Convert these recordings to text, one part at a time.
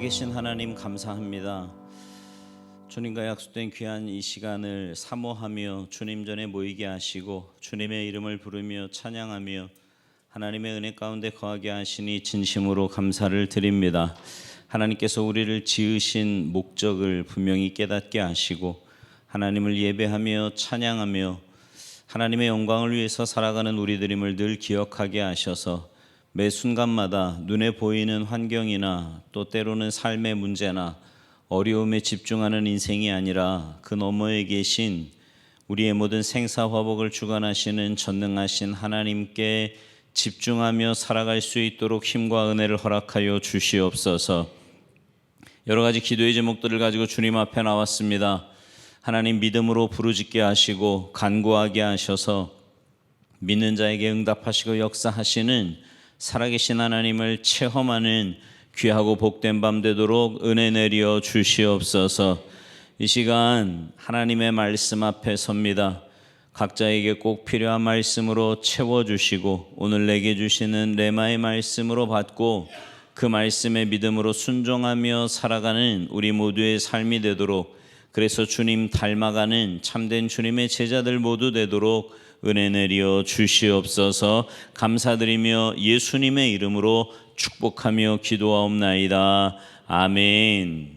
계신 하나님 감사합니다. 주님과 약속된 귀한 이 시간을 사모하며 주님 전에 모이게 하시고 주님의 이름을 부르며 찬양하며 하나님의 은혜 가운데 거하게 하시니 진심으로 감사를 드립니다. 하나님께서 우리를 지으신 목적을 분명히 깨닫게 하시고 하나님을 예배하며 찬양하며 하나님의 영광을 위해서 살아가는 우리들임을 늘 기억하게 하셔서 매 순간마다 눈에 보이는 환경이나 또 때로는 삶의 문제나 어려움에 집중하는 인생이 아니라 그 너머에 계신 우리의 모든 생사화복을 주관하시는 전능하신 하나님께 집중하며 살아갈 수 있도록 힘과 은혜를 허락하여 주시옵소서. 여러 가지 기도의 제목들을 가지고 주님 앞에 나왔습니다. 하나님 믿음으로 부르짖게 하시고 간구하게 하셔서 믿는 자에게 응답하시고 역사하시는 살아계신 하나님을 체험하는 귀하고 복된 밤 되도록 은혜 내려 주시옵소서. 이 시간 하나님의 말씀 앞에 섭니다. 각자에게 꼭 필요한 말씀으로 채워주시고 오늘 내게 주시는 레마의 말씀으로 받고 그 말씀의 믿음으로 순종하며 살아가는 우리 모두의 삶이 되도록, 그래서 주님 닮아가는 참된 주님의 제자들 모두 되도록 은혜 내려 주시옵소서. 감사드리며 예수님의 이름으로 축복하며 기도하옵나이다. 아멘.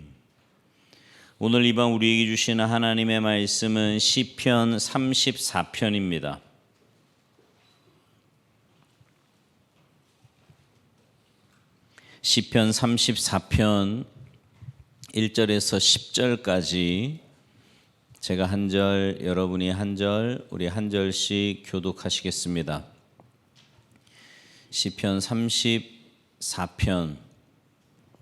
오늘 이 밤 우리에게 주시는 하나님의 말씀은 시편 34편입니다. 시편 34편 1절에서 10절까지 제가 한 절, 여러분이 한 절, 우리 한 절씩 교독하시겠습니다. 시편 34편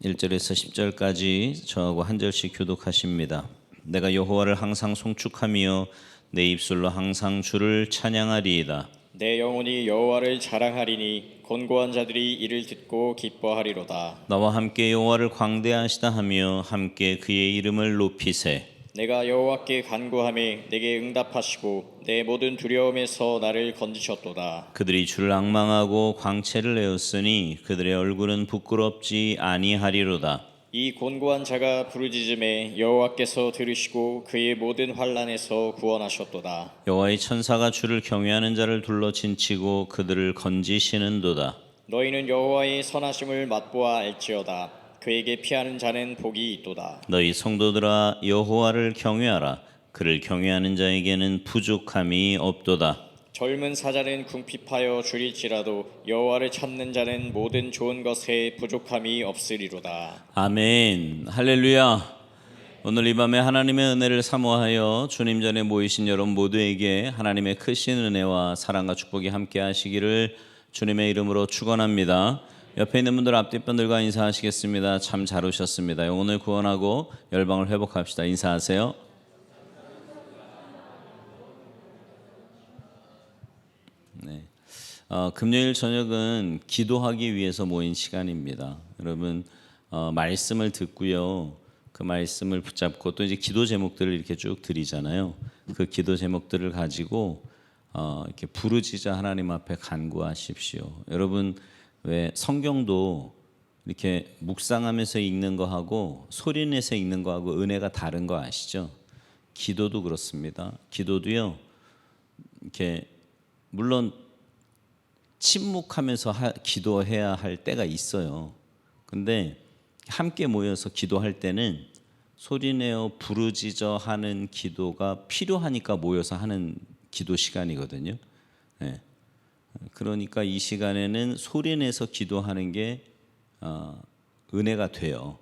1절에서 10절까지 저하고 한 절씩 교독하십니다. 내가 여호와를 항상 송축하며 내 입술로 항상 주를 찬양하리이다. 내 영혼이 여호와를 자랑하리니 권고한 자들이 이를 듣고 기뻐하리로다. 나와 함께 여호와를 광대하시다 하며 함께 그의 이름을 높이세. 내가 여호와께 간구하매 내게 응답하시고 내 모든 두려움에서 나를 건지셨도다. 그들이 주를 앙망하고 광채를 내었으니 그들의 얼굴은 부끄럽지 아니하리로다. 이 곤고한 자가 부르짖음에 여호와께서 들으시고 그의 모든 환난에서 구원하셨도다. 여호와의 천사가 주를 경외하는 자를 둘러 진치고 그들을 건지시는도다. 너희는 여호와의 선하심을 맛보아 알지어다. 그에게 피하는 자는 복이 있도다. 너희 성도들아 여호와를 경외하라. 그를 경외하는 자에게는 부족함이 없도다. 젊은 사자는 궁핍하여 줄일지라도 여호와를 찾는 자는 모든 좋은 것에 부족함이 없으리로다. 아멘. 할렐루야. 오늘 이 밤에 하나님의 은혜를 사모하여 주님 전에 모이신 여러분 모두에게 하나님의 크신 은혜와 사랑과 축복이 함께 하시기를 주님의 이름으로 축원합니다. 옆에 있는 분들 앞뒤 분들과 인사하시겠습니다. 참 잘 오셨습니다. 영혼을 구원하고 열방을 회복합시다. 인사하세요. 네. 금요일 저녁은 기도하기 위해서 모인 시간입니다. 여러분 말씀을 듣고요, 그 말씀을 붙잡고 또 이제 기도 제목들을 이렇게 쭉 드리잖아요. 그 기도 제목들을 가지고 이렇게 부르짖어 하나님 앞에 간구하십시오. 여러분 왜 성경도 이렇게 묵상하면서 읽는 거하고 소리내서 읽는 거하고 은혜가 다른 거 아시죠? 기도도 그렇습니다. 기도도요, 이렇게 물론 침묵하면서 기도해야 할 때가 있어요. 근데 함께 모여서 기도할 때는 소리내어 부르짖어 하는 기도가 필요하니까 모여서 하는 기도 시간이거든요. 네. 그러니까 이 시간에는 소리내서 기도하는 게 은혜가 돼요.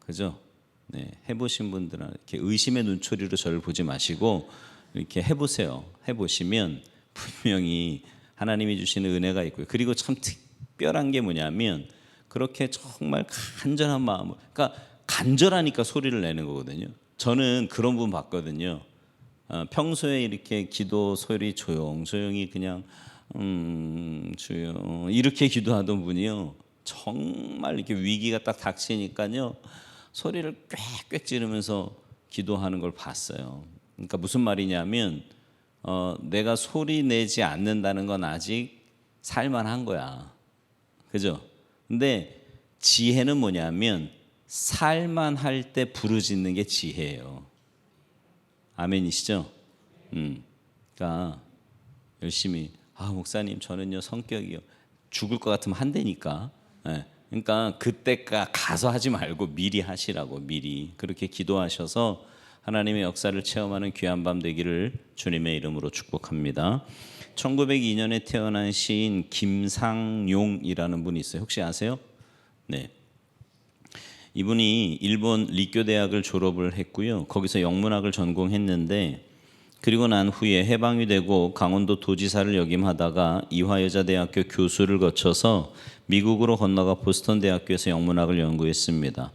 그죠? 네. 해보신 분들은 이렇게 의심의 눈초리로 저를 보지 마시고 이렇게 해보세요. 해보시면 분명히 하나님이 주시는 은혜가 있고요. 그리고 참 특별한 게 뭐냐면 그렇게 정말 간절한 마음으로, 그러니까 간절하니까 소리를 내는 거거든요. 저는 그런 분 봤거든요. 평소에 이렇게 기도 소리 조용히 그냥 주여 이렇게 기도하던 분이요, 정말 이렇게 위기가 딱 닥치니까요 소리를 꽥꽥 지르면서 기도하는 걸 봤어요. 그러니까 무슨 말이냐면 내가 소리 내지 않는다는 건 아직 살만한 거야. 그죠? 근데 지혜는 뭐냐면 살만할 때 부르짖는 게 지혜예요. 아멘이시죠? 그러니까 열심히 목사님 저는요 성격이요 죽을 것 같으면 한대니까. 예. 그러니까 그때가 가서 하지 말고 미리 하시라고 미리 그렇게 기도하셔서 하나님의 역사를 체험하는 귀한 밤 되기를 주님의 이름으로 축복합니다. 1902년에 태어난 시인 김상용이라는 분이 있어요. 혹시 아세요? 네. 이분이 일본 리쿄 대학을 졸업을 했고요. 거기서 영문학을 전공했는데 그리고 난 후에 해방이 되고 강원도 도지사를 역임하다가 이화여자대학교 교수를 거쳐서 미국으로 건너가 보스턴 대학교에서 영문학을 연구했습니다.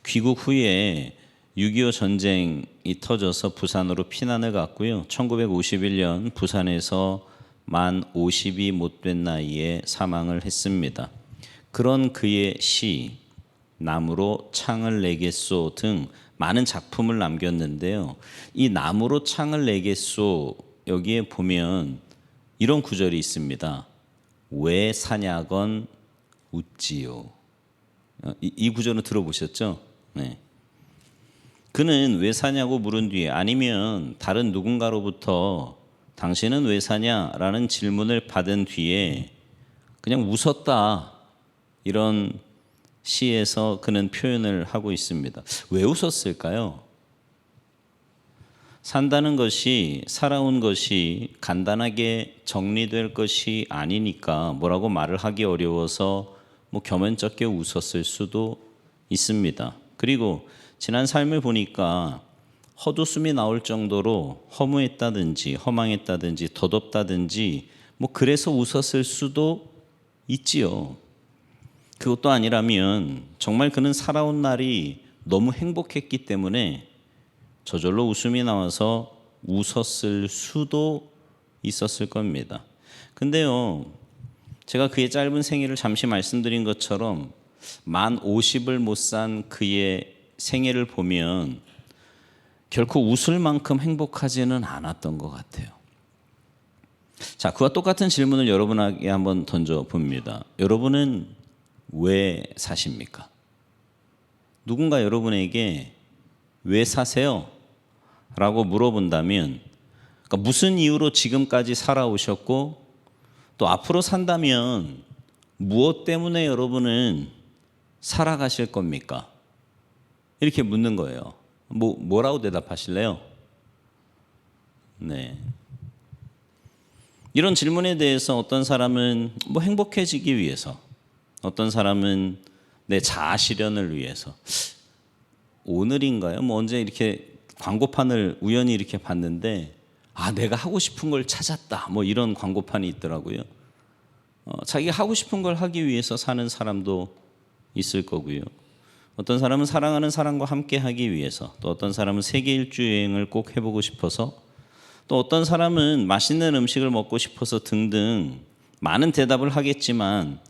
귀국 후에 6.25 전쟁이 터져서 부산으로 피난을 갔고요. 1951년 부산에서 만 50이 못된 나이에 사망을 했습니다. 그런 그의 시 나무로 창을 내겠소 등 많은 작품을 남겼는데요. 이 나무로 창을 내겠소 여기에 보면 이런 구절이 있습니다. 왜 사냐건 웃지요. 이 구절은 들어보셨죠? 네. 그는 왜 사냐고 물은 뒤에 아니면 다른 누군가로부터 당신은 왜 사냐라는 질문을 받은 뒤에 그냥 웃었다. 이런 시에서 그는 표현을 하고 있습니다. 왜 웃었을까요? 산다는 것이 살아온 것이 간단하게 정리될 것이 아니니까 뭐라고 말을 하기 어려워서 겸연쩍게 웃었을 수도 있습니다. 그리고 지난 삶을 보니까 헛웃음이 나올 정도로 허무했다든지 허망했다든지 덧없다든지 그래서 웃었을 수도 있지요. 그것도 아니라면 정말 그는 살아온 날이 너무 행복했기 때문에 저절로 웃음이 나와서 웃었을 수도 있었을 겁니다. 근데요, 제가 그의 짧은 생애를 잠시 말씀드린 것처럼 만 50을 못 산 그의 생애를 보면 결코 웃을 만큼 행복하지는 않았던 것 같아요. 자, 그와 똑같은 질문을 여러분에게 한번 던져봅니다. 여러분은 왜 사십니까? 누군가 여러분에게 왜 사세요? 라고 물어본다면 그러니까 무슨 이유로 지금까지 살아오셨고 또 앞으로 산다면 무엇 때문에 여러분은 살아가실 겁니까? 이렇게 묻는 거예요. 뭐라고 대답하실래요? 네. 이런 질문에 대해서 어떤 사람은 행복해지기 위해서 어떤 사람은 내 자아 실현을 위해서 오늘인가요? 언제 이렇게 광고판을 우연히 이렇게 봤는데 내가 하고 싶은 걸 찾았다 이런 광고판이 있더라고요. 자기가 하고 싶은 걸 하기 위해서 사는 사람도 있을 거고요. 어떤 사람은 사랑하는 사람과 함께 하기 위해서 또 어떤 사람은 세계 일주 여행을 꼭 해보고 싶어서 또 어떤 사람은 맛있는 음식을 먹고 싶어서 등등 많은 대답을 하겠지만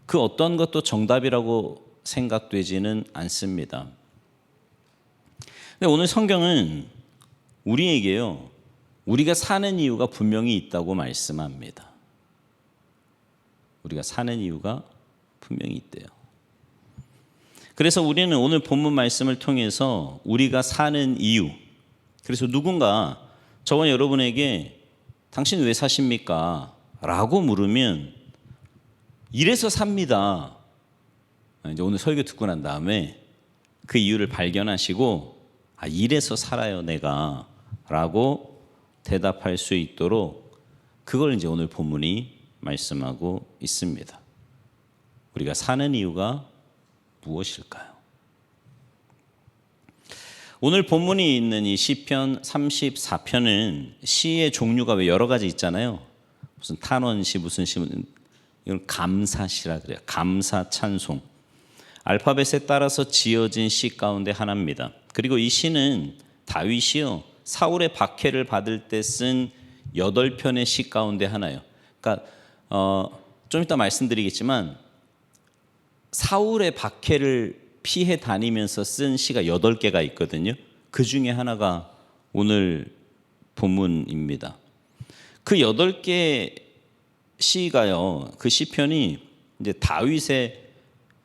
그 어떤 것도 정답이라고 생각되지는 않습니다. 근데 오늘 성경은 우리에게요, 우리가 사는 이유가 분명히 있다고 말씀합니다. 우리가 사는 이유가 분명히 있대요. 그래서 우리는 오늘 본문 말씀을 통해서 우리가 사는 이유, 그래서 누군가 저와 여러분에게 당신 왜 사십니까? 라고 물으면 이래서 삽니다. 이제 오늘 설교 듣고 난 다음에 그 이유를 발견하시고 이래서 살아요 내가 라고 대답할 수 있도록 그걸 이제 오늘 본문이 말씀하고 있습니다. 우리가 사는 이유가 무엇일까요? 오늘 본문이 있는 이 시편 34편은 시의 종류가 왜 여러 가지 있잖아요. 무슨 탄원시 무슨 시 이건 감사시라 그래요. 감사 찬송. 알파벳에 따라서 지어진 시 가운데 하나입니다. 그리고 이 시는 다윗이요 사울의 박해를 받을 때 쓴 8편의 시 가운데 하나예요. 그러니까 좀 이따 말씀드리겠지만 사울의 박해를 피해 다니면서 쓴 시가 8개가 있거든요. 그 중에 하나가 오늘 본문입니다. 그 8개 시가요. 그 시편이 이제 다윗의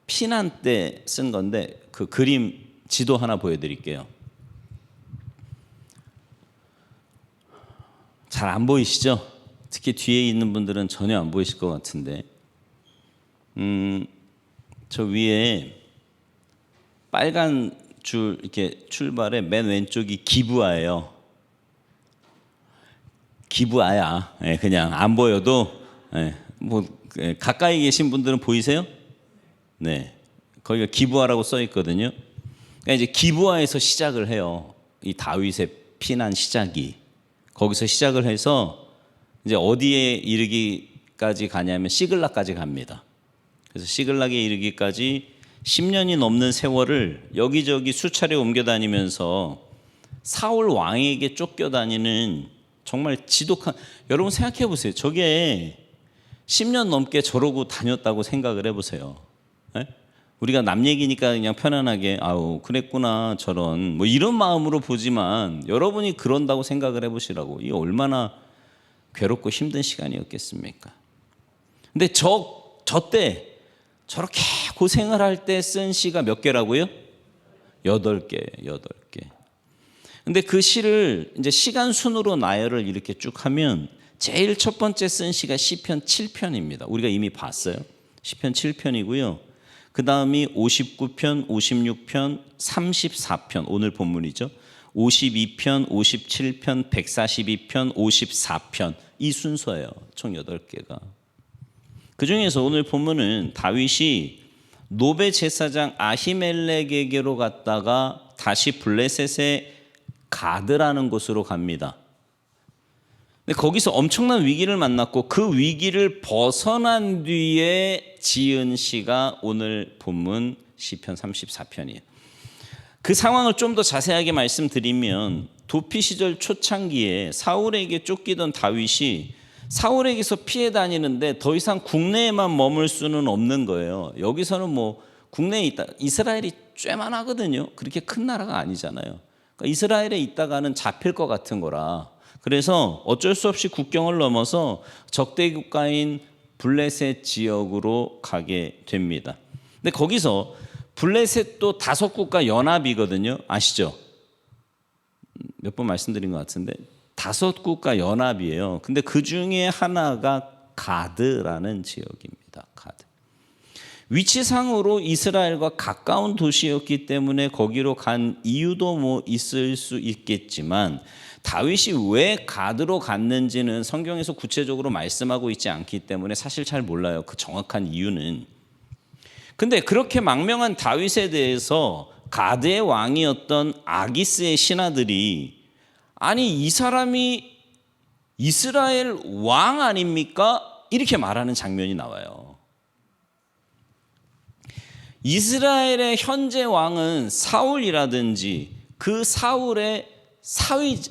피난 때 쓴 건데 그 그림 지도 하나 보여드릴게요. 잘 안 보이시죠? 특히 뒤에 있는 분들은 전혀 안 보이실 것 같은데, 저 위에 빨간 줄 이렇게 출발에 맨 왼쪽이 기부아예요. 기부아야. 예, 그냥 안 보여도 가까이 계신 분들은 보이세요? 네, 거기가 기부아라고 써 있거든요. 그러니까 이제 기부아에서 시작을 해요. 이 다윗의 피난 시작이 거기서 시작을 해서 이제 어디에 이르기까지 가냐면 시글락까지 갑니다. 그래서 시글락에 이르기까지 10년이 넘는 세월을 여기저기 수차례 옮겨 다니면서 사울 왕에게 쫓겨다니는 정말 지독한, 여러분 생각해 보세요. 저게 10년 넘게 저러고 다녔다고 생각을 해보세요. 네? 우리가 남 얘기니까 그냥 편안하게 아우 그랬구나 저런 뭐 이런 마음으로 보지만, 여러분이 그런다고 생각을 해보시라고. 이게 얼마나 괴롭고 힘든 시간이었겠습니까? 근데 저 때 저렇게 고생을 할 때 쓴 시가 몇 개라고요? 8개. 근데 그 시를 이제 시간 순으로 나열을 이렇게 쭉 하면 제일 첫 번째 쓴 시가 시편 7편입니다. 우리가 이미 봤어요. 시편 7편이고요. 그 다음이 59편, 56편, 34편, 오늘 본문이죠. 52편, 57편, 142편, 54편, 이 순서예요. 총 8개가. 그 중에서 오늘 본문은 다윗이 노베 제사장 아히멜렉에게로 갔다가 다시 블레셋의 가드라는 곳으로 갑니다. 근데 거기서 엄청난 위기를 만났고 그 위기를 벗어난 뒤에 지은 시가 오늘 본문 시편 34편이에요. 그 상황을 좀 더 자세하게 말씀드리면, 도피 시절 초창기에 사울에게 쫓기던 다윗이 사울에게서 피해 다니는데 더 이상 국내에만 머물 수는 없는 거예요. 여기서는 뭐 국내에 있다, 이스라엘이 쬐만 하거든요. 그렇게 큰 나라가 아니잖아요. 그러니까 이스라엘에 있다가는 잡힐 것 같은 거라. 그래서 어쩔 수 없이 국경을 넘어서 적대 국가인 블레셋 지역으로 가게 됩니다. 근데 거기서 블레셋도 5국가 연합이거든요. 아시죠? 몇 번 말씀드린 것 같은데 5국가 연합이에요. 근데 그 중에 하나가 가드라는 지역입니다. 가드. 위치상으로 이스라엘과 가까운 도시였기 때문에 거기로 간 이유도 뭐 있을 수 있겠지만, 다윗이 왜 가드로 갔는지는 성경에서 구체적으로 말씀하고 있지 않기 때문에 사실 잘 몰라요. 그 정확한 이유는. 근데 그렇게 망명한 다윗에 대해서 가드의 왕이었던 아기스의 신하들이, 아니 이 사람이 이스라엘 왕 아닙니까? 이렇게 말하는 장면이 나와요. 이스라엘의 현재 왕은 사울이라든지 그 사울의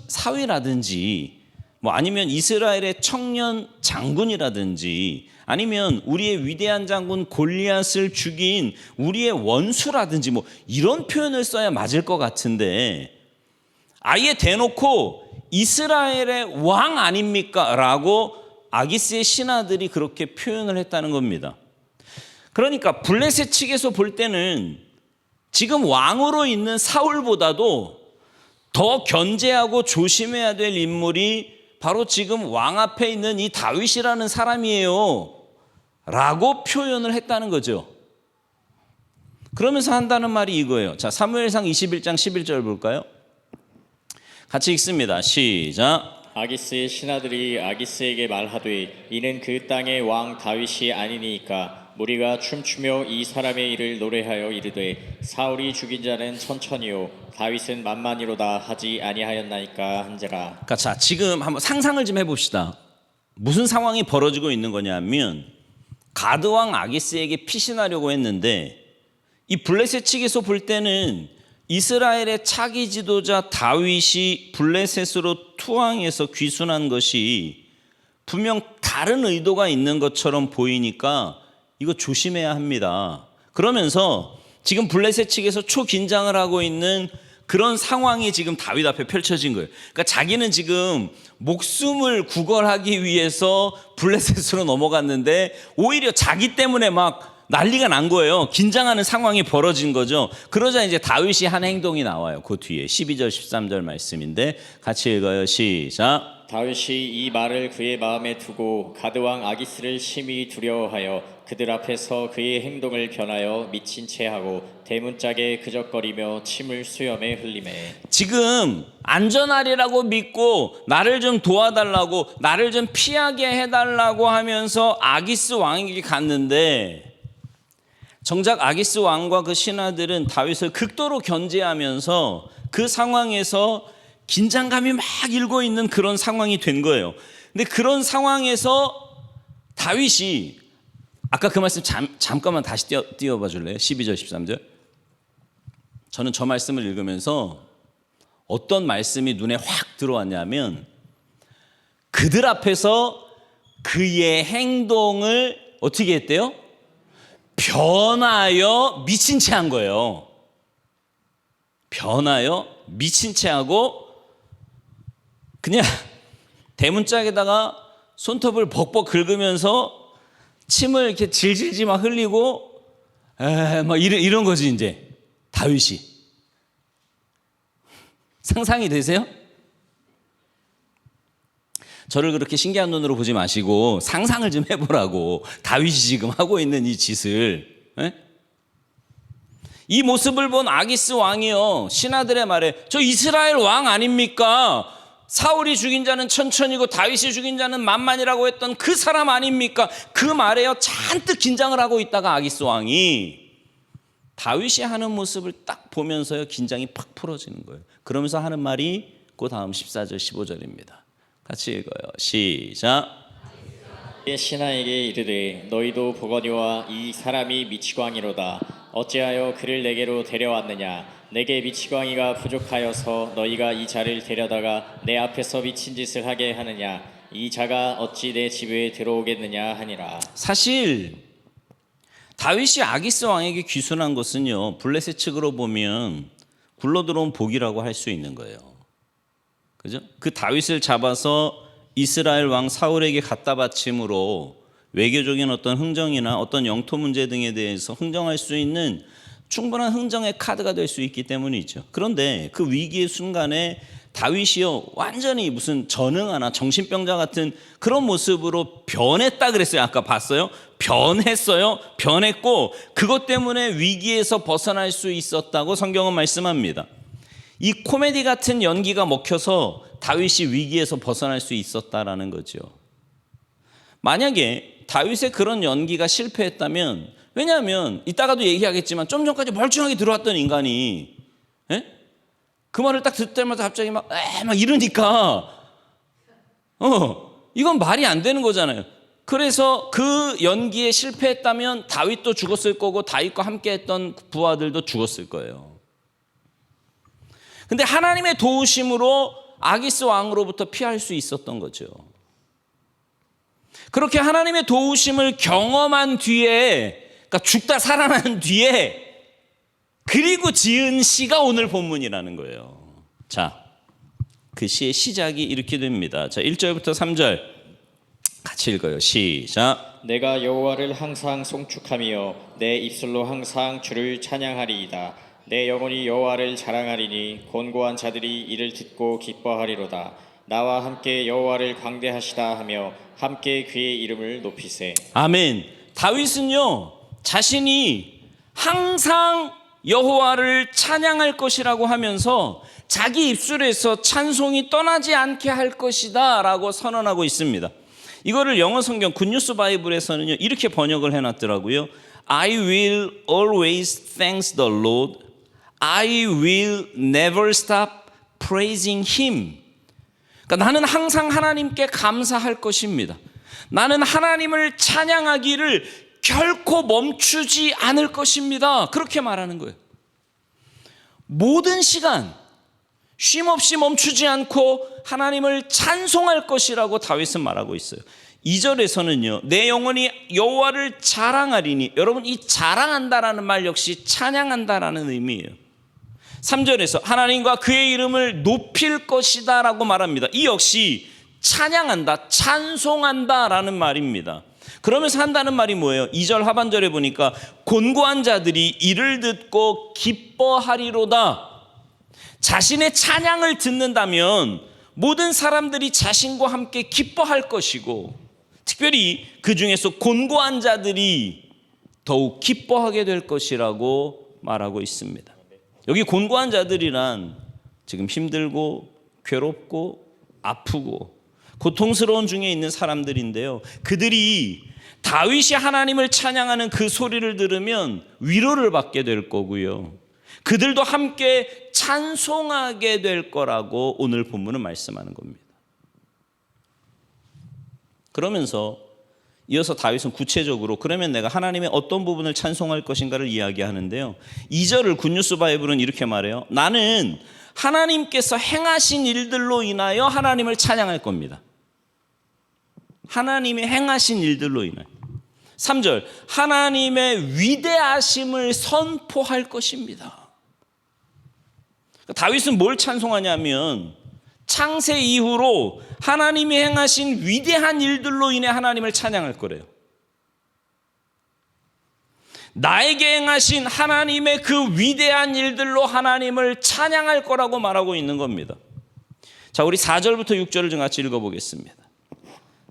사위라든지, 뭐 아니면 이스라엘의 청년 장군이라든지, 아니면 우리의 위대한 장군 골리앗을 죽인 우리의 원수라든지, 뭐 이런 표현을 써야 맞을 것 같은데 아예 대놓고 이스라엘의 왕 아닙니까? 라고 아기스의 신하들이 그렇게 표현을 했다는 겁니다. 그러니까 블레셋 측에서 볼 때는 지금 왕으로 있는 사울보다도 더 견제하고 조심해야 될 인물이 바로 지금 왕 앞에 있는 이 다윗이라는 사람이에요 라고 표현을 했다는 거죠. 그러면서 한다는 말이 이거예요. 자, 사무엘상 21장 11절 볼까요? 같이 읽습니다. 시작. 아기스의 신하들이 아기스에게 말하되 이는 그 땅의 왕 다윗이 아니니까 무리가 춤추며 이 사람의 일을 노래하여 이르되 사울이 죽인 자는 천천히요 다윗은 만만이로다 하지 아니하였나이까 한지라. 그러니까 자, 지금 한번 상상을 좀 해봅시다. 무슨 상황이 벌어지고 있는 거냐면, 가드 왕 아기스에게 피신하려고 했는데 이 블레셋 측에서 볼 때는 이스라엘의 차기 지도자 다윗이 블레셋으로 투항해서 귀순한 것이 분명 다른 의도가 있는 것처럼 보이니까 이거 조심해야 합니다. 그러면서 지금 블레셋 측에서 초긴장을 하고 있는 그런 상황이 지금 다윗 앞에 펼쳐진 거예요. 그러니까 자기는 지금 목숨을 구걸하기 위해서 블레셋으로 넘어갔는데 오히려 자기 때문에 막 난리가 난 거예요. 긴장하는 상황이 벌어진 거죠. 그러자 이제 다윗이 한 행동이 나와요. 그 뒤에 12절 13절 말씀인데 같이 읽어요. 시작. 다윗이 이 말을 그의 마음에 두고 가드 왕 아기스를 심히 두려워하여 그들 앞에서 그의 행동을 변하여 미친 채하고 대문짝에 그적거리며 침을 수염에 흘리매. 지금 안전하리라고 믿고 나를 좀 도와달라고, 나를 좀 피하게 해달라고 하면서 아기스 왕에게 갔는데, 정작 아기스 왕과 그 신하들은 다윗을 극도로 견제하면서 그 상황에서 긴장감이 막 일고 있는 그런 상황이 된 거예요. 근데 그런 상황에서 다윗이, 아까 그 말씀 잠깐만 다시 띄워봐 줄래요? 12절 13절. 저는 저 말씀을 읽으면서 어떤 말씀이 눈에 확 들어왔냐면, 그들 앞에서 그의 행동을 어떻게 했대요? 변하여 미친 채 한 거예요. 변하여 미친 채 하고 그냥 대문짝에다가 손톱을 벅벅 긁으면서 침을 이렇게 질질질 막 흘리고 막 이런 거지. 이제 다윗이 상상이 되세요? 저를 그렇게 신기한 눈으로 보지 마시고 상상을 좀 해보라고. 다윗이 지금 하고 있는 이 짓을. 이 모습을 본 아기스 왕이요, 신하들의 말에 저 이스라엘 왕 아닙니까? 사울이 죽인 자는 천천이고 다윗이 죽인 자는 만만이라고 했던 그 사람 아닙니까? 그 말에요 잔뜩 긴장을 하고 있다가 아기스 왕이 다윗이 하는 모습을 딱 보면서요 긴장이 팍 풀어지는 거예요. 그러면서 하는 말이 그 다음 14절 15절입니다. 같이 읽어요. 시작. 신하에게 이르되 너희도 보거니와 이 사람이 미치광이로다. 어찌하여 그를 내게로 데려왔느냐? 내게 미치광이가 부족하여서 너희가 이 자를 데려다가 내 앞에서 미친 짓을 하게 하느냐? 이 자가 어찌 내 집에 들어오겠느냐 하니라. 사실 다윗이 아기스 왕에게 귀순한 것은요, 블레셋 측으로 보면 굴러들어온 복이라고 할 수 있는 거예요. 그죠? 그 다윗을 잡아서 이스라엘 왕 사울에게 갖다 바침으로 외교적인 어떤 흥정이나 어떤 영토 문제 등에 대해서 흥정할 수 있는 충분한 흥정의 카드가 될 수 있기 때문이죠. 그런데 그 위기의 순간에 다윗이요 완전히 무슨 전응하나 정신병자 같은 그런 모습으로 변했다 그랬어요. 아까 봤어요? 변했어요. 변했고 그것 때문에 위기에서 벗어날 수 있었다고 성경은 말씀합니다. 이 코미디 같은 연기가 먹혀서 다윗이 위기에서 벗어날 수 있었다라는 거죠. 만약에 다윗의 그런 연기가 실패했다면, 왜냐하면 이따가도 얘기하겠지만 좀 전까지 멀쩡하게 들어왔던 인간이 그 말을 딱 듣을 때마다 갑자기 막 이러니까 이건 말이 안 되는 거잖아요. 그래서 그 연기에 실패했다면 다윗도 죽었을 거고 다윗과 함께 했던 부하들도 죽었을 거예요. 근데 하나님의 도우심으로 아기스 왕으로부터 피할 수 있었던 거죠. 그렇게 하나님의 도우심을 경험한 뒤에, 그러니까 죽다 살아난 뒤에 그리고 지은 시가 오늘 본문이라는 거예요. 자, 그 시의 시작이 이렇게 됩니다. 자, 1절부터 3절 같이 읽어요. 시작. 내가 여호와를 항상 송축하며 내 입술로 항상 주를 찬양하리이다. 내 영혼이 여호와를 자랑하리니 곤고한 자들이 이를 듣고 기뻐하리로다. 나와 함께 여호와를 광대하시다 하며 함께 그의 이름을 높이세. 아멘. 다윗은요 자신이 항상 여호와를 찬양할 것이라고 하면서 자기 입술에서 찬송이 떠나지 않게 할 것이다 라고 선언하고 있습니다. 이거를 영어 성경 굿뉴스 바이블에서는요 이렇게 번역을 해놨더라고요. I will always thank the Lord. I will never stop praising Him. 그러니까 나는 항상 하나님께 감사할 것입니다. 나는 하나님을 찬양하기를 결코 멈추지 않을 것입니다. 그렇게 말하는 거예요. 모든 시간 쉼없이 멈추지 않고 하나님을 찬송할 것이라고 다윗은 말하고 있어요. 2절에서는요 내 영혼이 여호와를 자랑하리니, 여러분 이 자랑한다라는 말 역시 찬양한다라는 의미예요. 3절에서 하나님과 그의 이름을 높일 것이다 라고 말합니다. 이 역시 찬양한다, 찬송한다 라는 말입니다. 그러면서 한다는 말이 뭐예요? 2절 하반절에 보니까 곤고한 자들이 이를 듣고 기뻐하리로다. 자신의 찬양을 듣는다면 모든 사람들이 자신과 함께 기뻐할 것이고, 특별히 그 중에서 곤고한 자들이 더욱 기뻐하게 될 것이라고 말하고 있습니다. 여기 곤고한 자들이란 지금 힘들고 괴롭고 아프고 고통스러운 중에 있는 사람들인데요, 그들이 다윗이 하나님을 찬양하는 그 소리를 들으면 위로를 받게 될 거고요, 그들도 함께 찬송하게 될 거라고 오늘 본문은 말씀하는 겁니다. 그러면서 이어서 다윗은 구체적으로 그러면 내가 하나님의 어떤 부분을 찬송할 것인가를 이야기하는데요, 2절을 굿뉴스 바이블은 이렇게 말해요. 나는 하나님께서 행하신 일들로 인하여 하나님을 찬양할 겁니다. 하나님이 행하신 일들로 인하여. 3절, 하나님의 위대하심을 선포할 것입니다. 다윗은 뭘 찬송하냐면 창세 이후로 하나님이 행하신 위대한 일들로 인해 하나님을 찬양할 거래요. 나에게 행하신 하나님의 그 위대한 일들로 하나님을 찬양할 거라고 말하고 있는 겁니다. 자, 우리 4절부터 6절을 좀 같이 읽어보겠습니다.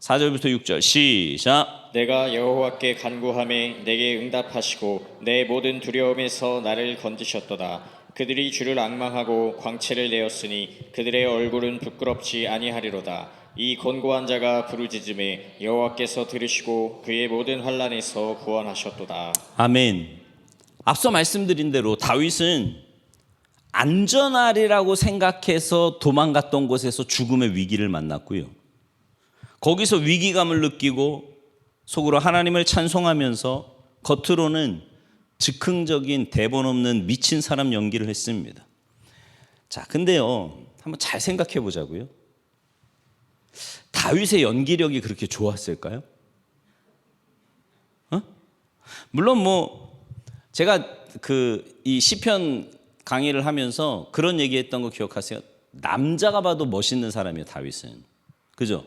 4절부터 6절 시작. 내가 여호와께 간구하매 내게 응답하시고 내 모든 두려움에서 나를 건지셨도다. 그들이 주를 앙망하고 광채를 내었으니 그들의 얼굴은 부끄럽지 아니하리로다. 이 곤고한 자가 부르짖음에 여호와께서 들으시고 그의 모든 환난에서 구원하셨도다. 아멘. 앞서 말씀드린 대로 다윗은 안전하리라고 생각해서 도망갔던 곳에서 죽음의 위기를 만났고요, 거기서 위기감을 느끼고 속으로 하나님을 찬송하면서 겉으로는 즉흥적인 대본 없는 미친 사람 연기를 했습니다. 자, 근데요, 한번 잘 생각해 보자고요. 다윗의 연기력이 그렇게 좋았을까요? 물론 제가 이 시편 강의를 하면서 그런 얘기했던 거 기억하세요? 남자가 봐도 멋있는 사람이에요, 다윗은. 그죠?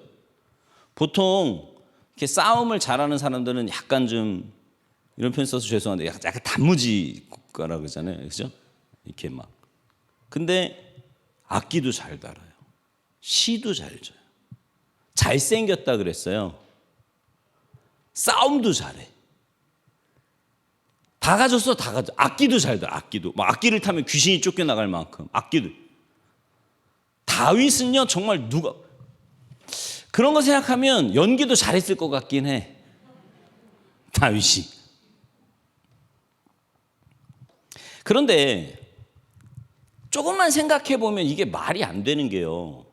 보통 이렇게 싸움을 잘하는 사람들은 약간 좀, 이런 표현 써서 죄송한데 약간 단무지가라고 그러잖아요, 그죠? 이렇게 막. 근데 악기도 잘 달아요, 시도 잘 져요, 잘생겼다 그랬어요, 싸움도 잘해, 다 가졌어, 다 가졌어. 악기도 잘 달아, 악기도. 막 악기를 타면 귀신이 쫓겨나갈 만큼 악기도. 다윗은요, 정말 누가 그런 거 생각하면 연기도 잘했을 것 같긴 해, 다윗이. 그런데 조금만 생각해 보면 이게 말이 안 되는 게요,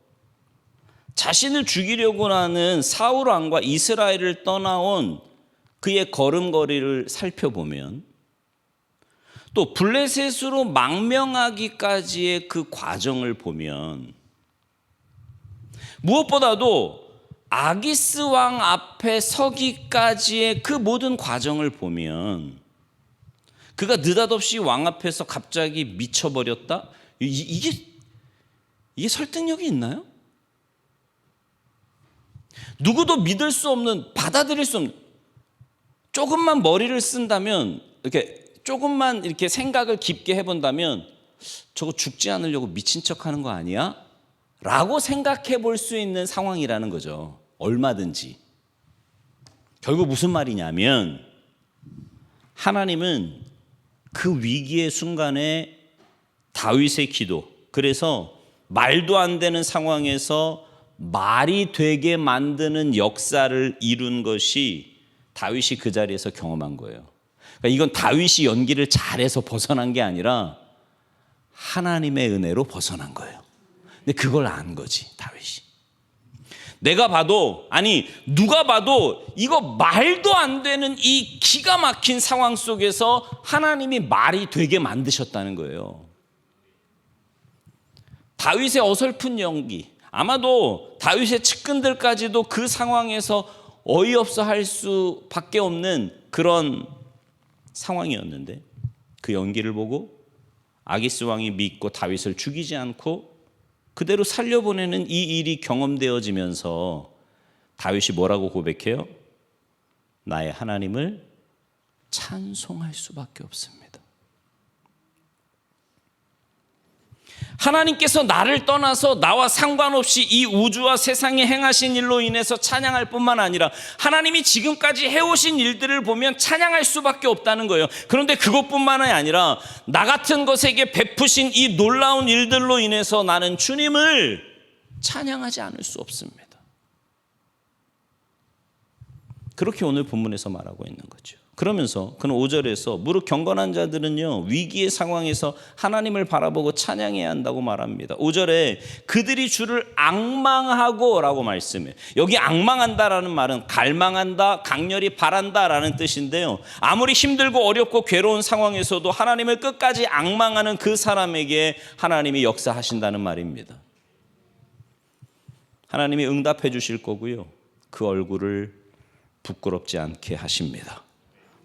자신을 죽이려고 하는 사울 왕과 이스라엘을 떠나온 그의 걸음걸이를 살펴보면, 또 블레셋으로 망명하기까지의 그 과정을 보면, 무엇보다도 아기스 왕 앞에 서기까지의 그 모든 과정을 보면, 그가 느닷없이 왕 앞에서 갑자기 미쳐버렸다? 이게 설득력이 있나요? 누구도 믿을 수 없는, 받아들일 수 없는, 조금만 머리를 쓴다면, 이렇게 조금만 이렇게 생각을 깊게 해본다면, 저거 죽지 않으려고 미친 척 하는 거 아니야? 라고 생각해 볼 수 있는 상황이라는 거죠. 얼마든지. 결국 무슨 말이냐면, 하나님은 그 위기의 순간에 다윗의 기도, 그래서 말도 안 되는 상황에서 말이 되게 만드는 역사를 이룬 것이 다윗이 그 자리에서 경험한 거예요. 그러니까 이건 다윗이 연기를 잘해서 벗어난 게 아니라 하나님의 은혜로 벗어난 거예요. 근데 그걸 안 거지, 다윗이. 내가 봐도, 아니 누가 봐도 이거 말도 안 되는 이 기가 막힌 상황 속에서 하나님이 말이 되게 만드셨다는 거예요. 다윗의 어설픈 연기, 아마도 다윗의 측근들까지도 그 상황에서 어이없어 할 수밖에 없는 그런 상황이었는데, 그 연기를 보고 아기스 왕이 믿고 다윗을 죽이지 않고 그대로 살려보내는 이 일이 경험되어지면서 다윗이 뭐라고 고백해요? 나의 하나님을 찬송할 수밖에 없습니다. 하나님께서 나를 떠나서 나와 상관없이 이 우주와 세상에 행하신 일로 인해서 찬양할 뿐만 아니라 하나님이 지금까지 해오신 일들을 보면 찬양할 수밖에 없다는 거예요. 그런데 그것뿐만이 아니라 나 같은 것에게 베푸신 이 놀라운 일들로 인해서 나는 주님을 찬양하지 않을 수 없습니다. 그렇게 오늘 본문에서 말하고 있는 거죠. 그러면서 그는 5절에서 무릇 경건한 자들은요 위기의 상황에서 하나님을 바라보고 찬양해야 한다고 말합니다. 5절에 그들이 주를 앙망하고 라고 말씀해요. 여기 앙망한다라는 말은 갈망한다, 강렬히 바란다라는 뜻인데요, 아무리 힘들고 어렵고 괴로운 상황에서도 하나님을 끝까지 앙망하는 그 사람에게 하나님이 역사하신다는 말입니다. 하나님이 응답해 주실 거고요, 그 얼굴을 부끄럽지 않게 하십니다.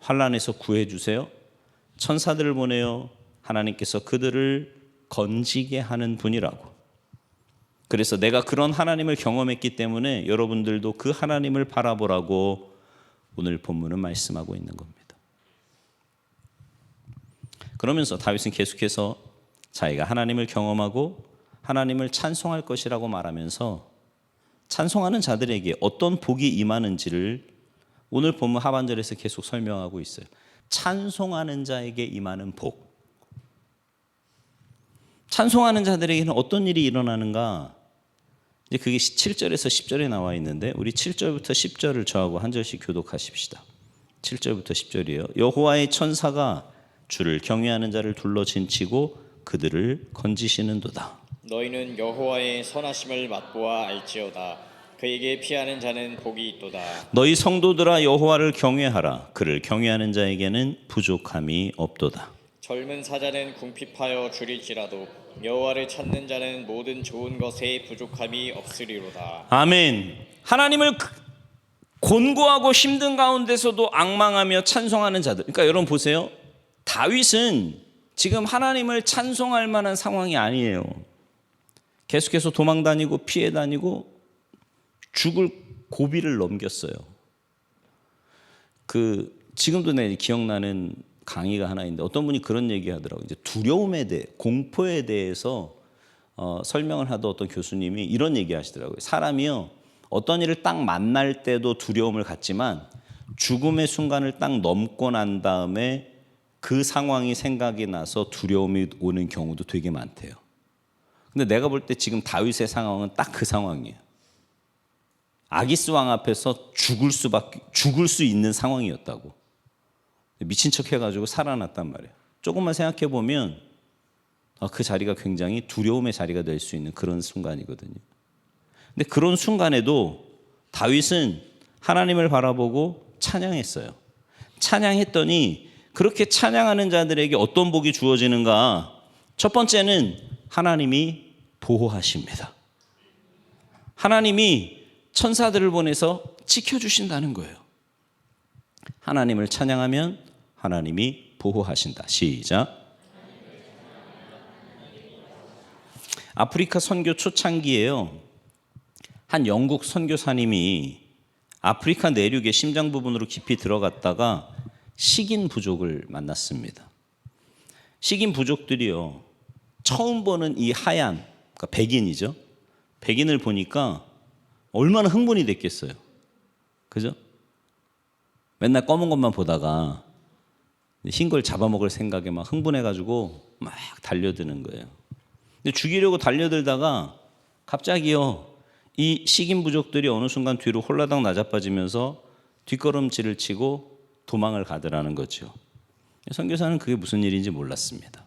환난에서 구해 주세요. 천사들을 보내어 하나님께서 그들을 건지게 하는 분이라고. 그래서 내가 그런 하나님을 경험했기 때문에 여러분들도 그 하나님을 바라보라고 오늘 본문은 말씀하고 있는 겁니다. 그러면서 다윗은 계속해서 자기가 하나님을 경험하고 하나님을 찬송할 것이라고 말하면서 찬송하는 자들에게 어떤 복이 임하는지를 오늘 본문 하반절에서 계속 설명하고 있어요. 찬송하는 자에게 임하는 복. 찬송하는 자들에게는 어떤 일이 일어나는가? 이제 그게 7절에서 10절에 나와 있는데 우리 7절부터 10절을 저하고 한 절씩 교독하십시다. 7절부터 10절이에요. 여호와의 천사가 주를 경외하는 자를 둘러 진치고 그들을 건지시는도다. 너희는 여호와의 선하심을 맛보아 알지어다. 그에게 피하는 자는 복이 있도다. 너희 성도들아 여호와를 경외하라. 그를 경외하는 자에게는 부족함이 없도다. 젊은 사자는 궁핍하여 줄일지라도 여호와를 찾는 자는 모든 좋은 것에 부족함이 없으리로다. 아멘. 하나님을 곤고하고 힘든 가운데서도 앙망하며 찬송하는 자들. 그러니까 여러분 보세요. 다윗은 지금 하나님을 찬송할 만한 상황이 아니에요. 계속해서 도망 다니고 피해 다니고 죽을 고비를 넘겼어요. 지금도 내 기억나는 강의가 하나 있는데 어떤 분이 그런 얘기 하더라고요. 이제 두려움에 대해, 공포에 대해서 설명을 하던 어떤 교수님이 이런 얘기 하시더라고요. 사람이요, 어떤 일을 딱 만날 때도 두려움을 갖지만 죽음의 순간을 딱 넘고 난 다음에 그 상황이 생각이 나서 두려움이 오는 경우도 되게 많대요. 근데 내가 볼 때 지금 다윗의 상황은 딱 그 상황이에요. 아기스 왕 앞에서 죽을 수 있는 상황이었다고. 미친 척 해가지고 살아났단 말이에요. 조금만 생각해 보면 그 자리가 굉장히 두려움의 자리가 될 수 있는 그런 순간이거든요. 근데 그런 순간에도 다윗은 하나님을 바라보고 찬양했어요. 찬양했더니 그렇게 찬양하는 자들에게 어떤 복이 주어지는가? 첫 번째는 하나님이 보호하십니다. 하나님이 천사들을 보내서 지켜주신다는 거예요. 하나님을 찬양하면 하나님이 보호하신다. 시작. 아프리카 선교 초창기에요, 한 영국 선교사님이 아프리카 내륙의 심장 부분으로 깊이 들어갔다가 식인 부족을 만났습니다. 식인 부족들이요, 처음 보는 이 하얀, 그러니까 백인이죠. 백인을 보니까 얼마나 흥분이 됐겠어요. 그죠? 맨날 검은 것만 보다가 흰 걸 잡아먹을 생각에 막 흥분해가지고 막 달려드는 거예요. 근데 죽이려고 달려들다가 갑자기요, 이 식인 부족들이 어느 순간 뒤로 홀라당 낮아빠지면서 뒷걸음질을 치고 도망을 가더라는 거죠. 선교사는 그게 무슨 일인지 몰랐습니다.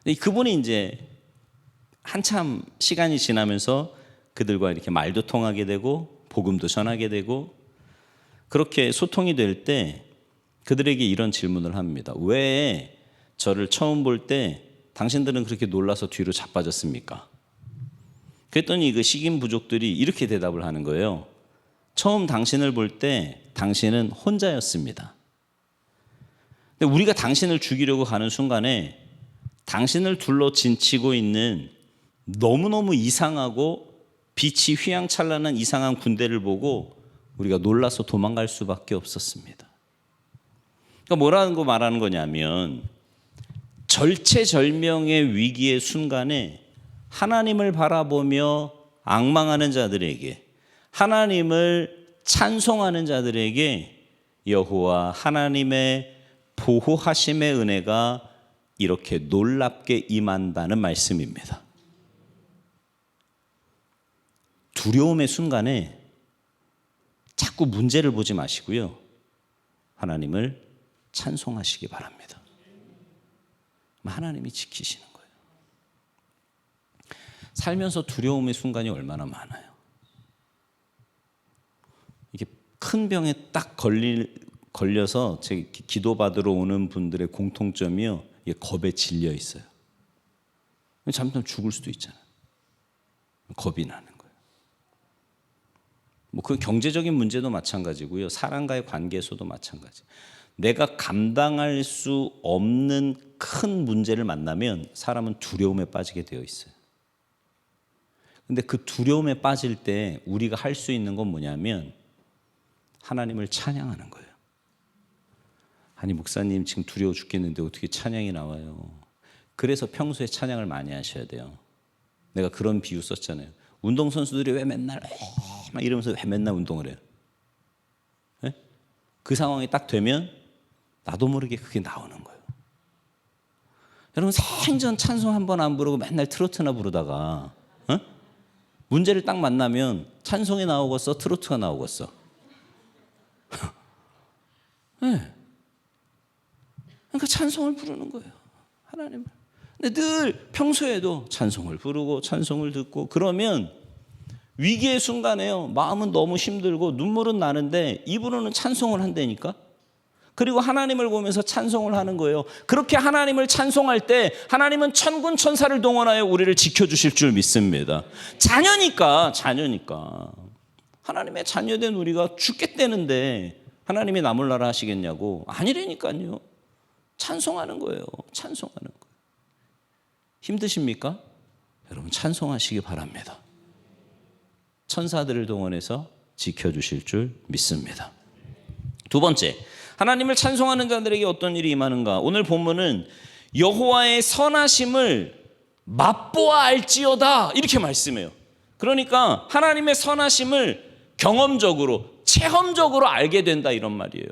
근데 그분이 이제 한참 시간이 지나면서 그들과 이렇게 말도 통하게 되고 복음도 전하게 되고 그렇게 소통이 될 때 그들에게 이런 질문을 합니다. 왜 저를 처음 볼 때 당신들은 그렇게 놀라서 뒤로 자빠졌습니까? 그랬더니 그 식인 부족들이 이렇게 대답을 하는 거예요. 처음 당신을 볼 때 당신은 혼자였습니다. 근데 우리가 당신을 죽이려고 가는 순간에 당신을 둘러 진치고 있는 너무너무 이상하고 빛이 휘황찬란한 이상한 군대를 보고 우리가 놀라서 도망갈 수밖에 없었습니다. 그러니까 뭐라고 말하는 거냐면 절체절명의 위기의 순간에 하나님을 바라보며 앙망하는 자들에게, 하나님을 찬송하는 자들에게 여호와 하나님의 보호하심의 은혜가 이렇게 놀랍게 임한다는 말씀입니다. 두려움의 순간에 자꾸 문제를 보지 마시고요, 하나님을 찬송하시기 바랍니다. 하나님이 지키시는 거예요. 살면서 두려움의 순간이 얼마나 많아요. 이게 큰 병에 딱 걸려서 제 기도받으러 오는 분들의 공통점이요, 이게 겁에 질려 있어요. 잘못하면 죽을 수도 있잖아요. 겁이 나는 거예요. 뭐 그 경제적인 문제도 마찬가지고요, 사람과의 관계에서도 마찬가지. 내가 감당할 수 없는 큰 문제를 만나면 사람은 두려움에 빠지게 되어 있어요. 근데 그 두려움에 빠질 때 우리가 할 수 있는 건 뭐냐면 하나님을 찬양하는 거예요. 아니 목사님 지금 두려워 죽겠는데 어떻게 찬양이 나와요? 그래서 평소에 찬양을 많이 하셔야 돼요. 내가 그런 비유 썼잖아요. 운동선수들이 왜 맨날 막 이러면서 왜 맨날 운동을 해요? 네? 그 상황이 딱 되면 나도 모르게 그게 나오는 거예요. 여러분 생전 찬송 한 번 안 부르고 맨날 트로트나 부르다가 문제를 딱 만나면 찬송이 나오겠어, 트로트가 나오겠어? 네. 그러니까 찬송을 부르는 거예요, 하나님을. 근데 늘 평소에도 찬송을 부르고 찬송을 듣고 그러면 위기의 순간에요, 마음은 너무 힘들고 눈물은 나는데 입으로는 찬송을 한다니까. 그리고 하나님을 보면서 찬송을 하는 거예요. 그렇게 하나님을 찬송할 때 하나님은 천군 천사를 동원하여 우리를 지켜주실 줄 믿습니다. 자녀니까. 하나님의 자녀된 우리가 죽겠다는데 하나님이 나 몰라라 하시겠냐고. 아니라니까요. 찬송하는 거예요. 찬송하는 거예요. 힘드십니까? 여러분 찬송하시기 바랍니다. 천사들을 동원해서 지켜주실 줄 믿습니다. 두 번째, 하나님을 찬송하는 자들에게 어떤 일이 임하는가? 오늘 본문은 여호와의 선하심을 맛보아 알지어다 이렇게 말씀해요. 그러니까 하나님의 선하심을 경험적으로, 체험적으로 알게 된다 이런 말이에요.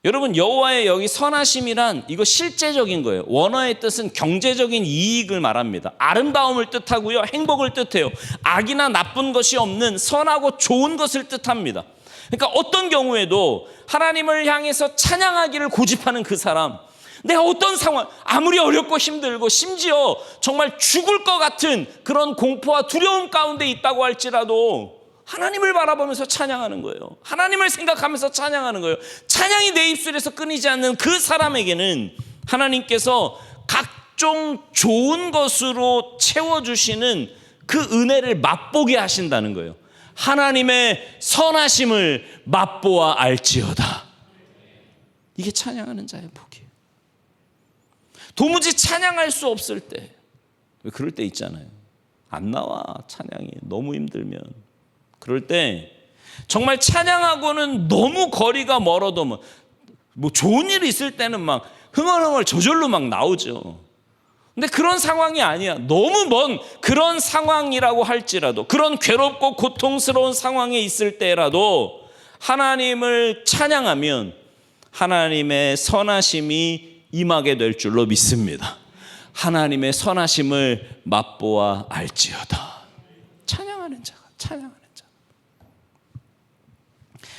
여러분 여호와의 여기 선하심이란 이거 실제적인 거예요. 원어의 뜻은 경제적인 이익을 말합니다. 아름다움을 뜻하고요, 행복을 뜻해요. 악이나 나쁜 것이 없는 선하고 좋은 것을 뜻합니다. 그러니까 어떤 경우에도 하나님을 향해서 찬양하기를 고집하는 그 사람, 내가 어떤 상황, 아무리 어렵고 힘들고 심지어 정말 죽을 것 같은 그런 공포와 두려움 가운데 있다고 할지라도 하나님을 바라보면서 찬양하는 거예요. 하나님을 생각하면서 찬양하는 거예요. 찬양이 내 입술에서 끊이지 않는 그 사람에게는 하나님께서 각종 좋은 것으로 채워주시는 그 은혜를 맛보게 하신다는 거예요. 하나님의 선하심을 맛보아 알지어다. 이게 찬양하는 자의 복이에요. 도무지 찬양할 수 없을 때, 그럴 때 있잖아요. 안 나와 찬양이 너무 힘들면. 그럴 때 정말 찬양하고는 너무 거리가 멀어도 뭐 좋은 일이 있을 때는 막 흥얼흥얼 저절로 막 나오죠. 근데 그런 상황이 아니야. 너무 먼 그런 상황이라고 할지라도, 그런 괴롭고 고통스러운 상황에 있을 때라도 하나님을 찬양하면 하나님의 선하심이 임하게 될 줄로 믿습니다. 하나님의 선하심을 맛보아 알지어다. 찬양하는 자가.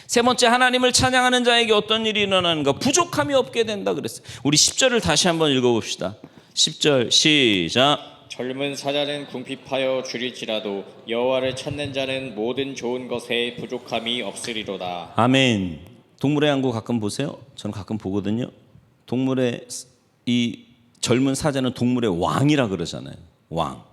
세 번째, 하나님을 찬양하는 자에게 어떤 일이 일어나는가? 부족함이 없게 된다 그랬어요. 우리 10절을 다시 한번 읽어봅시다. 10절 시작. 젊은 사자는 궁핍하여 줄일지라도 여호와를 찾는 자는 모든 좋은 것에 부족함이 없으리로다. 아멘. 동물의 왕국 가끔 보세요. 저는 가끔 보거든요. 동물의 이 젊은 사자는 동물의 왕이라 그러잖아요. 왕.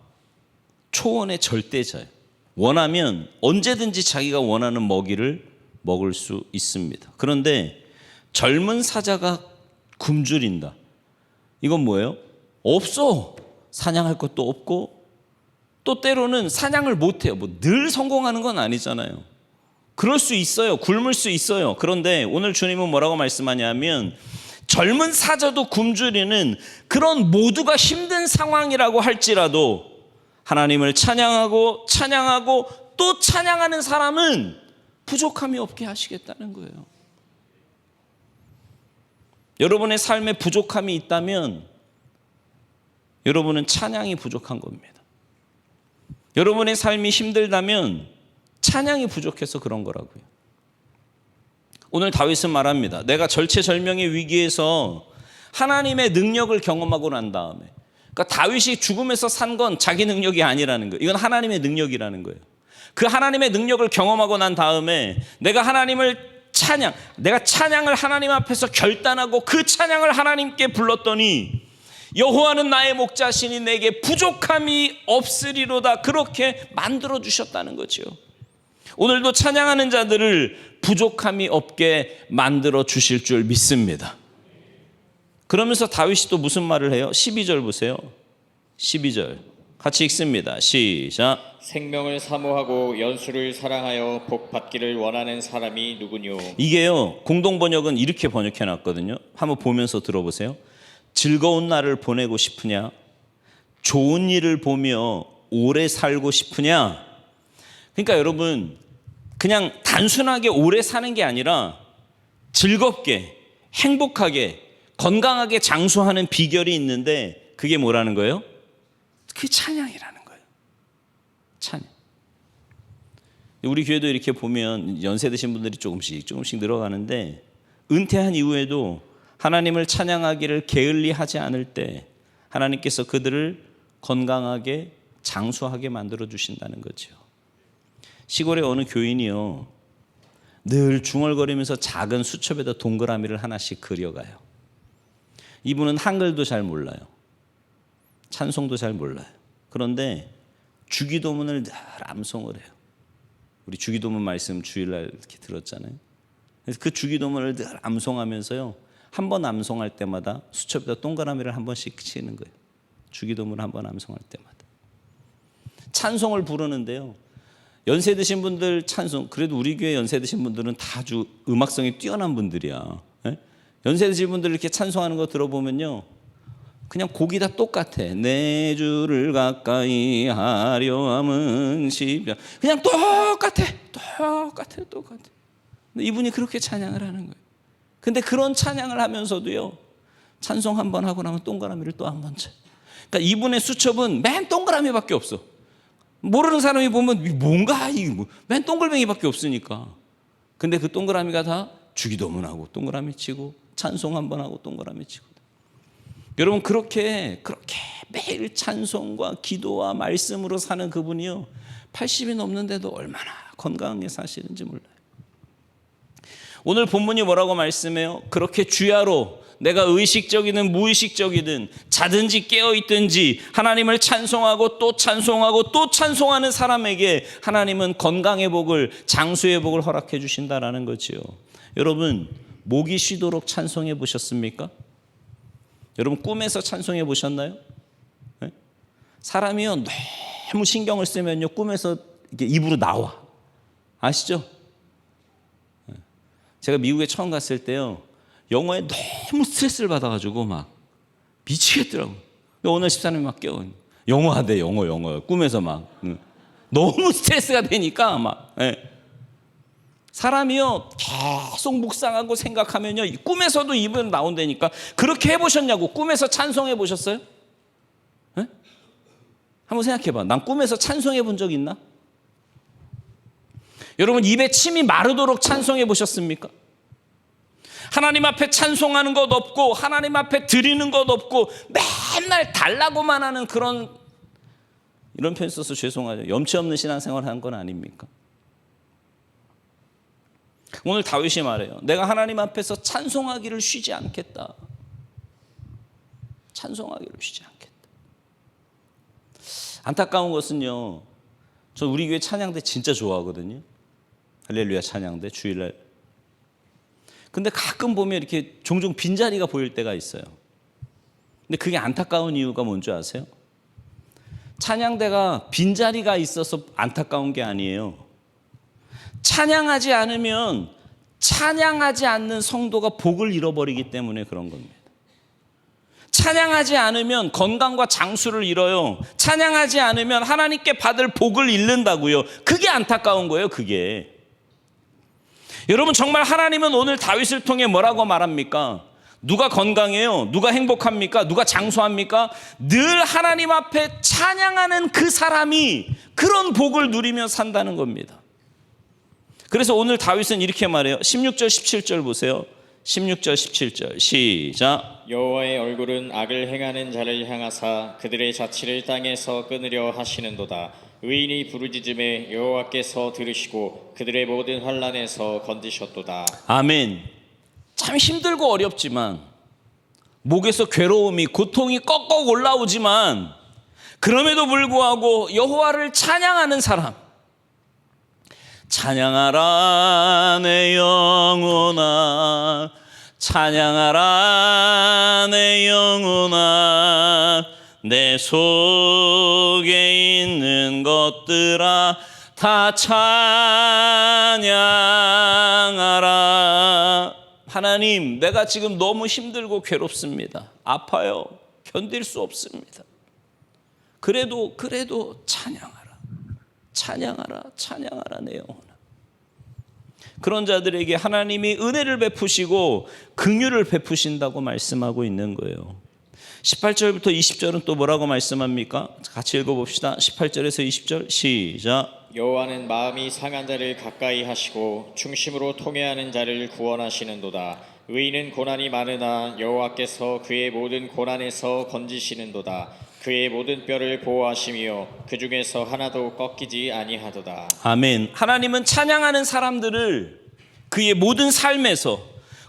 초원의 절대자예요. 원하면 언제든지 자기가 원하는 먹이를 먹을 수 있습니다. 그런데 젊은 사자가 굶주린다. 이건 뭐예요? 없어. 사냥할 것도 없고 또 때로는 사냥을 못해요. 뭐 늘 성공하는 건 아니잖아요. 그럴 수 있어요. 굶을 수 있어요. 그런데 오늘 주님은 뭐라고 말씀하냐면 젊은 사자도 굶주리는 그런 모두가 힘든 상황이라고 할지라도 하나님을 찬양하고 또 찬양하는 사람은 부족함이 없게 하시겠다는 거예요. 여러분의 삶에 부족함이 있다면 여러분은 찬양이 부족한 겁니다. 여러분의 삶이 힘들다면 찬양이 부족해서 그런 거라고요. 오늘 다윗은 말합니다. 내가 절체절명의 위기에서 하나님의 능력을 경험하고 난 다음에, 그러니까 다윗이 죽음에서 산 건 자기 능력이 아니라는 거예요. 이건 하나님의 능력이라는 거예요. 그 하나님의 능력을 경험하고 난 다음에 내가 찬양을 하나님 앞에서 결단하고 그 찬양을 하나님께 불렀더니 여호와는 나의 목자시니 내게 부족함이 없으리로다. 그렇게 만들어 주셨다는 거죠. 오늘도 찬양하는 자들을 부족함이 없게 만들어 주실 줄 믿습니다. 그러면서 다윗이 또 무슨 말을 해요? 12절 보세요. 12절 같이 읽습니다. 시작. 생명을 사모하고 연수를 사랑하여 복 받기를 원하는 사람이 누구뇨? 이게요, 공동 번역은 이렇게 번역해 놨거든요. 한번 보면서 들어보세요. 즐거운 날을 보내고 싶으냐? 좋은 일을 보며 오래 살고 싶으냐? 그러니까 여러분, 그냥 단순하게 오래 사는 게 아니라 즐겁게, 행복하게, 건강하게 장수하는 비결이 있는데 그게 뭐라는 거예요? 그게 찬양이라는 거예요. 찬양. 우리 교회도 이렇게 보면 연세 드신 분들이 조금씩 늘어가는데 은퇴한 이후에도 하나님을 찬양하기를 게을리하지 않을 때 하나님께서 그들을 건강하게 장수하게 만들어 주신다는 거죠. 시골의 어느 교인이요, 늘 중얼거리면서 작은 수첩에다 동그라미를 하나씩 그려가요. 이분은 한글도 잘 몰라요. 찬송도 잘 몰라요. 그런데 주기도문을 늘 암송을 해요. 우리 주기도문 말씀 주일날 이렇게 들었잖아요. 그래서 그 주기도문을 늘 암송하면서요, 한 번 암송할 때마다 수첩에다 동그라미를 한 번씩 치는 거예요. 주기도문 한 번 암송할 때마다. 찬송을 부르는데요, 연세 드신 분들 찬송, 그래도 우리 교회 연세 드신 분들은 다 아주 음악성이 뛰어난 분들이야. 연세 드신 분들 이렇게 찬송하는 거 들어보면요, 그냥 곡이 다 똑같아. 내 주를 가까이 하려 함은 십자. 그냥 똑같아. 근데 이분이 그렇게 찬양을 하는 거예요. 근데 그런 찬양을 하면서도요, 찬송 한 번 하고 나면 동그라미를 또 한 번 쳐요. 그러니까 이분의 수첩은 맨 동그라미밖에 없어. 모르는 사람이 보면 뭔가 맨 동글뱅이밖에 없으니까. 근데 그 동그라미가 다 주기도문하고 동그라미 치고 찬송 한 번 하고 동그라미 치고. 여러분, 그렇게 매일 찬송과 기도와 말씀으로 사는 그분이요, 80이 넘는데도 얼마나 건강하게 사시는지 몰라요. 오늘 본문이 뭐라고 말씀해요? 그렇게 주야로 내가 의식적이든 무의식적이든 자든지 깨어있든지 하나님을 찬송하고 또 찬송하고 또 찬송하는 사람에게 하나님은 건강의 복을, 장수의 복을 허락해 주신다라는 거지요. 여러분, 목이 쉬도록 찬송해 보셨습니까? 여러분, 꿈에서 찬송해 보셨나요? 네? 사람이요, 너무 신경을 쓰면요, 꿈에서 이렇게 입으로 나와. 아시죠? 네. 제가 미국에 처음 갔을 때요, 영어에 너무 스트레스를 받아가지고 막 미치겠더라고요. 오늘 집사님이 막 깨워. 영어 하대, 영어. 꿈에서 막. 너무 스트레스가 되니까 막. 네. 사람이요, 계속 묵상하고 생각하면요, 꿈에서도 입으로 나온다니까. 그렇게 해보셨냐고. 꿈에서 찬송해 보셨어요? 네? 한번 생각해봐. 난 꿈에서 찬송해 본 적 있나? 여러분, 입에 침이 마르도록 찬송해 보셨습니까? 하나님 앞에 찬송하는 것 없고 하나님 앞에 드리는 것 없고 맨날 달라고만 하는 이런 표현 써서 죄송하죠. 염치 없는 신앙생활을 한 건 아닙니까? 오늘 다윗이 말해요. 내가 하나님 앞에서 찬송하기를 쉬지 않겠다. 찬송하기를 쉬지 않겠다. 안타까운 것은요, 저 우리 교회 찬양대 진짜 좋아하거든요. 할렐루야 찬양대 주일날. 근데 가끔 보면 이렇게 종종 빈자리가 보일 때가 있어요. 근데 그게 안타까운 이유가 뭔지 아세요? 찬양대가 빈자리가 있어서 안타까운 게 아니에요. 찬양하지 않으면 찬양하지 않는 성도가 복을 잃어버리기 때문에 그런 겁니다. 찬양하지 않으면 건강과 장수를 잃어요. 찬양하지 않으면 하나님께 받을 복을 잃는다고요. 그게 안타까운 거예요. 그게. 여러분, 정말 하나님은 오늘 다윗을 통해 뭐라고 말합니까? 누가 건강해요? 누가 행복합니까? 누가 장수합니까? 늘 하나님 앞에 찬양하는 그 사람이 그런 복을 누리며 산다는 겁니다. 그래서 오늘 다윗은 이렇게 말해요. 16절 17절 보세요. 16절 17절 시작. 여호와의 얼굴은 악을 행하는 자를 향하사 그들의 자치를 땅에서 끊으려 하시는도다. 의인이 부르짖음에 여호와께서 들으시고 그들의 모든 환난에서 건지셨도다. 아멘. 참 힘들고 어렵지만 목에서 괴로움이 고통이 꺽꺽 올라오지만 그럼에도 불구하고 여호와를 찬양하는 사람, 찬양하라 내 영혼아, 찬양하라 내 영혼아, 내 속에 있는 것들아 다 찬양하라. 하나님, 내가 지금 너무 힘들고 괴롭습니다. 아파요. 견딜 수 없습니다. 그래도 찬양하라. 찬양하라. 찬양하라 내 영혼아. 그런 자들에게 하나님이 은혜를 베푸시고 긍휼을 베푸신다고 말씀하고 있는 거예요. 18절부터 20절은 또 뭐라고 말씀합니까? 같이 읽어봅시다. 18절에서 20절 시작. 여호와는 마음이 상한 자를 가까이 하시고 중심으로 통회하는 자를 구원하시는도다. 의인은 고난이 많으나 여호와께서 그의 모든 고난에서 건지시는도다. 그의 모든 뼈를 보호하시며 그 중에서 하나도 꺾이지 아니하도다. 아멘. 하나님은 찬양하는 사람들을 그의 모든 삶에서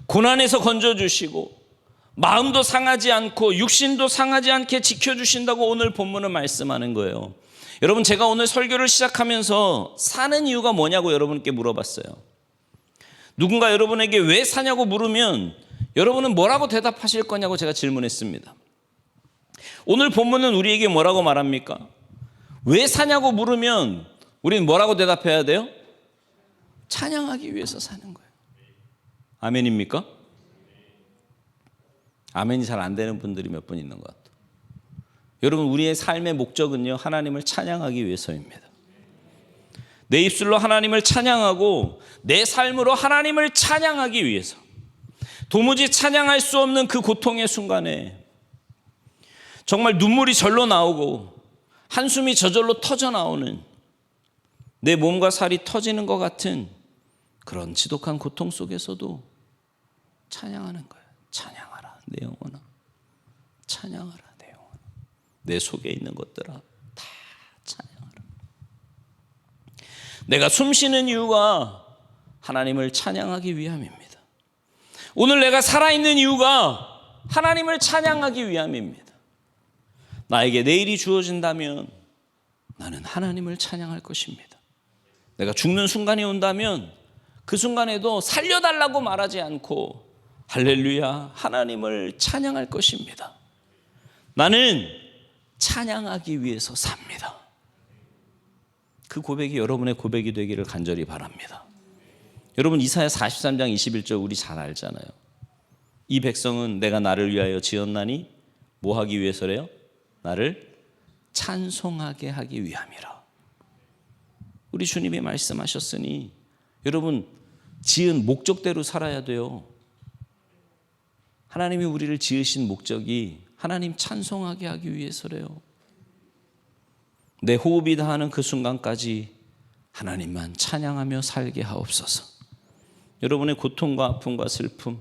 고난에서 건져주시고 마음도 상하지 않고 육신도 상하지 않게 지켜주신다고 오늘 본문은 말씀하는 거예요. 여러분, 제가 오늘 설교를 시작하면서 사는 이유가 뭐냐고 여러분께 물어봤어요. 누군가 여러분에게 왜 사냐고 물으면 여러분은 뭐라고 대답하실 거냐고 제가 질문했습니다. 오늘 본문은 우리에게 뭐라고 말합니까? 왜 사냐고 물으면 우리는 뭐라고 대답해야 돼요? 찬양하기 위해서 사는 거예요. 아멘입니까? 아멘이 잘 안 되는 분들이 몇 분 있는 것 같아요. 여러분, 우리의 삶의 목적은요, 하나님을 찬양하기 위해서입니다. 내 입술로 하나님을 찬양하고 내 삶으로 하나님을 찬양하기 위해서, 도무지 찬양할 수 없는 그 고통의 순간에 정말 눈물이 절로 나오고 한숨이 저절로 터져 나오는, 내 몸과 살이 터지는 것 같은 그런 지독한 고통 속에서도 찬양하는 거예요. 찬양하라 내 영혼아, 찬양하라 내 영혼아, 내 속에 있는 것들아 다 찬양하라. 내가 숨쉬는 이유가 하나님을 찬양하기 위함입니다. 오늘 내가 살아있는 이유가 하나님을 찬양하기 위함입니다. 나에게 내일이 주어진다면 나는 하나님을 찬양할 것입니다. 내가 죽는 순간이 온다면 그 순간에도 살려달라고 말하지 않고 할렐루야 하나님을 찬양할 것입니다. 나는 찬양하기 위해서 삽니다. 그 고백이 여러분의 고백이 되기를 간절히 바랍니다. 여러분, 이사야 43장 21절 우리 잘 알잖아요. 이 백성은 내가 나를 위하여 지었나니 뭐 하기 위해서래요? 나를 찬송하게 하기 위함이라. 우리 주님이 말씀하셨으니 여러분, 지은 목적대로 살아야 돼요. 하나님이 우리를 지으신 목적이 하나님 찬송하게 하기 위해서래요. 내 호흡이 다하는 그 순간까지 하나님만 찬양하며 살게 하옵소서. 여러분의 고통과 아픔과 슬픔,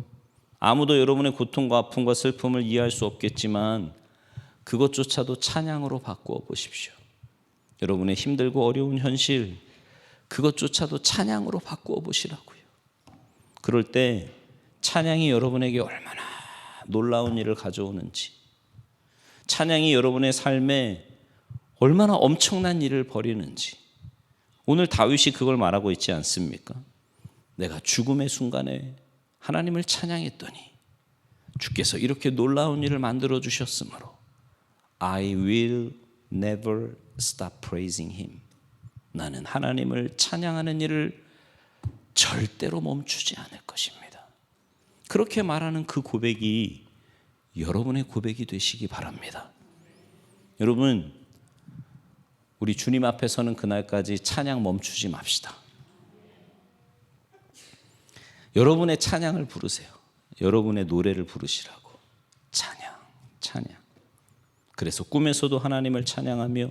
아무도 여러분의 고통과 아픔과 슬픔을 이해할 수 없겠지만 그것조차도 찬양으로 바꾸어 보십시오. 여러분의 힘들고 어려운 현실, 그것조차도 찬양으로 바꾸어 보시라고요. 그럴 때 찬양이 여러분에게 얼마나 놀라운 일을 가져오는지, 찬양이 여러분의 삶에 얼마나 엄청난 일을 벌이는지, 오늘 다윗이 그걸 말하고 있지 않습니까? 내가 죽음의 순간에 하나님을 찬양했더니 주께서 이렇게 놀라운 일을 만들어 주셨으므로 I will never stop praising him. 나는 하나님을 찬양하는 일을 절대로 멈추지 않을 것입니다. 그렇게 말하는 그 고백이 여러분의 고백이 되시기 바랍니다. 여러분, 우리 주님 앞에 서는 그날까지 찬양 멈추지 맙시다. 여러분의 찬양을 부르세요. 여러분의 노래를 부르시라고. 찬양, 찬양. 그래서 꿈에서도 하나님을 찬양하며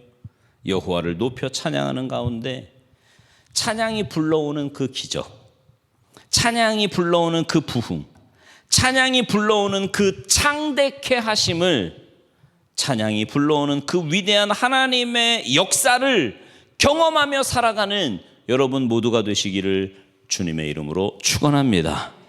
여호와를 높여 찬양하는 가운데 찬양이 불러오는 그 기적, 찬양이 불러오는 그 부흥, 찬양이 불러오는 그 창대케 하심을, 찬양이 불러오는 그 위대한 하나님의 역사를 경험하며 살아가는 여러분 모두가 되시기를 주님의 이름으로 축원합니다.